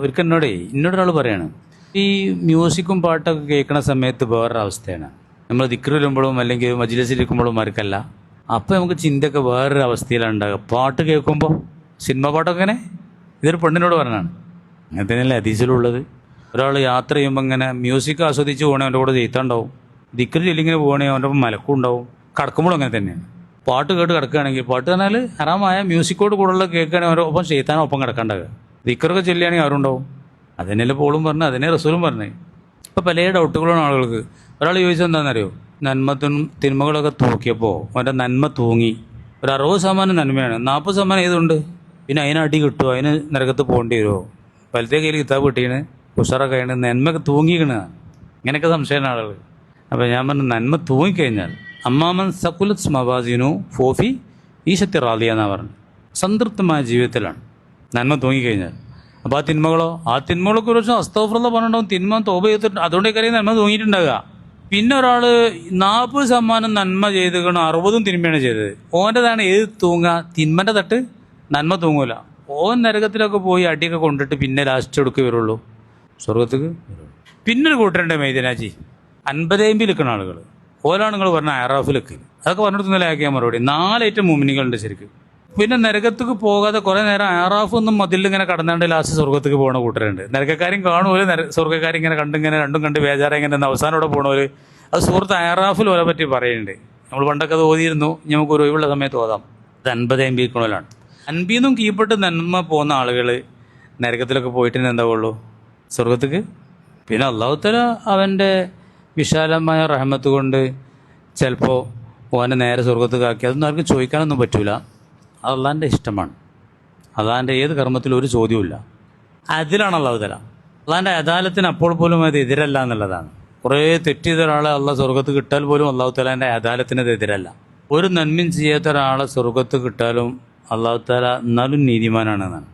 ഒരിക്കൽ എന്നോടൊരാൾ പറയാണ്, ഈ മ്യൂസിക്കും പാട്ടൊക്കെ കേൾക്കുന്ന സമയത്ത് വേറൊരവസ്ഥയാണ്. നമ്മൾ ദിക്റിലുമ്പോഴും അല്ലെങ്കിൽ മജ്ലിസിലിരിക്കുമ്പോഴും മറക്കല്ല. അപ്പം നമുക്ക് ചിന്തയൊക്കെ വേറൊരു അവസ്ഥയിലാണ് ഉണ്ടാകുക. പാട്ട് കേൾക്കുമ്പോൾ സിനിമ പാട്ടൊക്കെ ഇങ്ങനെ ഇതൊരു പെണ്ണിനോട് പറഞ്ഞാണ്. അങ്ങനെ തന്നെയല്ലേ ഹദീസിലുള്ളത്. ഒരാൾ യാത്ര ചെയ്യുമ്പോൾ ഇങ്ങനെ മ്യൂസിക് ആസ്വദിച്ച് പോകണേ അവൻ്റെ കൂടെ ജയിത്തുണ്ടാവും, ദിക്റ് ചൊല്ലിങ്ങനെ പോകണേ അവൻ്റെ ഒപ്പം മലക്കും ഉണ്ടാവും. കിടക്കുമ്പോഴും അങ്ങനെ തന്നെയാണ്. പാട്ട് കേട്ട് കിടക്കുകയാണെങ്കിൽ, പാട്ട് പറഞ്ഞാൽ ഹറാമായ മ്യൂസിക്കോട് കൂടുള്ള കേൾക്കുകയാണെങ്കിൽ അവരുടെ ഒപ്പം ചെയ്ത്താനും ഒപ്പം കിടക്കാണ്ടാകുക. ദിക്റൊക്കെ ചൊല്ലുകയാണെങ്കിൽ ആരുണ്ടാവും. അതിനല്ലേ പോളും പറഞ്ഞു, അതിനെ റസൂലും പറഞ്ഞു. ഇപ്പോൾ പല ഡൗട്ടുകളാണ് ആളുകൾക്ക്. ഒരാൾ ചോദിച്ചത് എന്താണെന്നറിയോ, തിന്മകളൊക്കെ തൂക്കിയപ്പോൾ അവൻ്റെ നന്മ തൂങ്ങി. ഒരു 60% നന്മയാണ്, 40% ഏതുണ്ട്, പിന്നെ അതിനടി കിട്ടുമോ, അതിന് നരകത്ത് പോകേണ്ടി വരുമോ, വലത്തേ കയ്യിൽ കിതാബ് കിട്ടീന് ഉഷാറൊക്കെ ആയിട്ട് നന്മയൊക്കെ തൂങ്ങിക്കണ, ഇങ്ങനെയൊക്കെ സംശയമാണ് ആളുകൾ. അപ്പോൾ ഞാൻ പറഞ്ഞു, നന്മ തൂങ്ങിക്കഴിഞ്ഞാൽ അമ്മാമൻ സക്കുലത്ത് മവാസിനു ഫോഫി ഈശത്തി റാലിയ എന്നാണ് പറഞ്ഞു. സംതൃപ്തമായ ജീവിതത്തിലാണ് നന്മ തൂങ്ങിക്കഴിഞ്ഞാൽ. അപ്പോൾ ആ തിന്മകളൊക്കെ ഒരു വർഷം അസ്തഗ്ഫിറുല്ലാഹ് പറഞ്ഞിട്ടുണ്ടാവും, തിന്മ തൗബ ചെയ്തിട്ട് അതുകൊണ്ടേക്കാര്യം നന്മ തൂങ്ങിയിട്ടുണ്ടാകുക. പിന്നെ ഒരാൾ 40% നന്മ ചെയ്തുകൊണ്ട് 60 തിന്മയാണ് ചെയ്തത്. ഓൻ്റെതാണ് ഏത് തൂങ്ങുക, തിന്മൻ്റെ തട്ട്, നന്മ തൂങ്ങൂല. ഓൻ നരകത്തിലൊക്കെ പോയി അടിയൊക്കെ കൊണ്ടിട്ട് പിന്നെ ലാസ്റ്റ് എടുക്കുക വരുള്ളൂ, സ്വർഗത്തേക്ക്. പിന്നെ ഒരു കൂട്ടരുണ്ട് മൈദനാജി, 50 നിൽക്കുന്ന ആളുകൾ. ഓലാണ് നിങ്ങൾ പറഞ്ഞ അറാഫിലൊക്കെ അതൊക്കെ പറഞ്ഞിട്ട് ആക്കിയാൽ മറുപടി. 4 ഐറ്റം മുഅ്മിനീങ്ങളുണ്ട് ശരിക്കും. പിന്നെ നരകത്തേക്ക് പോകാതെ കുറേ നേരം അറാഫൊന്നും മതിലിങ്ങനെ കടന്നാണ്ട് ലാസ്റ്റ് സ്വർഗത്തേക്ക് പോകുന്ന കൂട്ടരുണ്ട്. നരകക്കാരും കാണുമല്ലോ, സ്വർഗ്ഗക്കാരും ഇങ്ങനെ രണ്ടും കണ്ട് ബേജാറായി ഇങ്ങനെ അവസാനം ഇവിടെ പോകണവർ. അത് സുഹൃത്ത് അറാഫിൽ ഓരെ പറ്റി പറയുന്നുണ്ട്. നമ്മൾ പണ്ടൊക്കെ അത് ഓതിയിരുന്നു, നമുക്ക് ഒരു ഒഴിവുള്ള സമയത്ത് ഓതാം. അത് 50 ഇരിക്കണോലാണ്. 50 കീഴ്പ്പെട്ട് നന്മ പോകുന്ന ആളുകൾ നരകത്തിലൊക്കെ പോയിട്ട് എന്താവുള്ളൂ, സ്വർഗത്തേക്ക്. പിന്നെ അല്ലാഹു തആല അവൻ്റെ വിശാലമായ റഹ്മത്ത് കൊണ്ട് ചിലപ്പോൾ ഓനെ നേരെ സ്വർഗത്തേക്ക് ആക്കി. അതൊന്നും ആർക്കും ചോദിക്കാനൊന്നും പറ്റൂല. അത് അള്ളാൻ്റെ ഇഷ്ടമാണ്. അള്ളാൻ്റെ ഏത് കർമ്മത്തിലും ഒരു ചോദ്യവുമില്ല. അതിലാണ് അല്ലാഹു തആല. അള്ളാൻ്റെ അദാലത്തിന് അപ്പോൾ പോലും അത് എതിരല്ല എന്നുള്ളതാണ്. കുറേ തെറ്റ് ചെയ്ത ഒരാളെ അള്ളാഹ് സ്വർഗത്ത് കിട്ടാൽ പോലും അള്ളാഹു തആലാൻ്റെ അദാലത്തിന് അത് എതിരല്ല. ഒരു നന്മയും ചെയ്യാത്ത ഒരാളെ സ്വർഗത്ത് കിട്ടാലും അള്ളാഹു തആല എന്നാലും നീതിമാനാണെന്നാണ്.